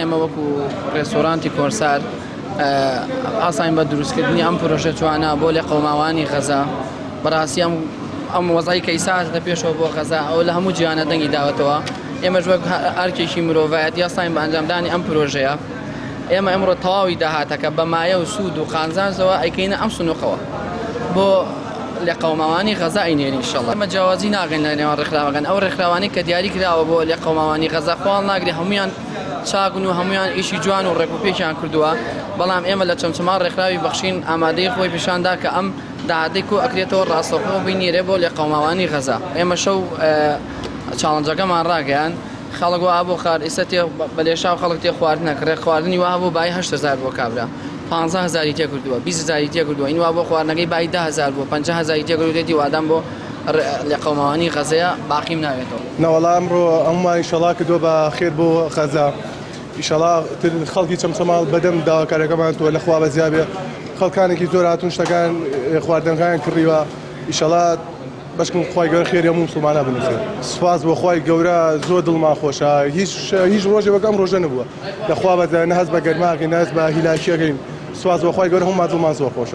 ئێمە وەکو ڕێستۆرانتی کۆرسار ئاساین بە دروستکردنی ئەم پرۆژە جوانە بۆ لە قەوماوانی غەزا بەڕاستی ئەم وەزای کەیساتە پێشەوە بۆ غەزا ئەو لە هەموو جیهانە دەنگی داوەتەوە ئێمەش وەک ئەرکێکی مرۆڤایەت یاساین بە ئەنجامدانی ئەم پرۆژەیە ئێمە ئەمڕۆ تەواوی داهاتەکە بە مایە و سوود و قانزانزەوە ئەیکەینە ئەم سنووقەوە بۆ لە قەوماوانی غەزا ئینێنی ئینشەڵڵا ئەمە جیاوازی ناگەین لە نێوان ڕێکخراوەکان ئەو ڕێکخراوانەی کە دیاری کراوە بۆ لە قەوماوانی غەزا خۆڵ ناگرێ هەمویان چاکن و هەمویان ئیشی جوان و ڕێکوپێکیان کردووە بەڵام ئێمە لە چەمچەمان ڕێکخراوی بەخشین ئامادەی خۆی پیشاندا کە ئەم داهاتەی کۆ ئەکرێتەوە ڕاستەوخۆ بینیرێ بۆ لە قەوماوانی غەزا ئێمە شەو چاڵنجەکەمان ڕاگەیان خەڵک وا بۆ خار ئێستا بەلێشاو خەڵک تێ خواردنە کڕێ خواردنی وا بۆ بای 8,000 بۆ کابرا 15,000 تێ کردووە 20,000 تێ کردووە این وا بۆ خواردنەکەی بای 10,000 بۆ 50,000 تێ کردوێتی وادام بۆ لە قەوماوانی غەزەیە باقیم ناوێتەوە نەوەڵا ئەمڕۆ ئەمما ئینشەڵا کردووە بە خێر بۆ غەزا ئینشەڵا خەڵکی چەمچەماڵ بەدەم داواکاریەکەمان تۆ لەخوا بەزیابێ خەڵکانێکی زۆر هاتوون شتەکان خواردنەکان کڕیوە ئینشەڵا بەشکم خی گەورە خێری هەموو مسلمانە بنووسێت سوپاس بۆ خی گەورە زۆر دڵمان خۆشە هیچ ڕۆژێ وەکەم ڕۆژە نبووە لەخوا بەزە نەهەز بە گەرماکەین نەهەز بە هیلاکیەکەین سوپاس بۆ خی گەورە هەموو دڵمان زۆر خۆشە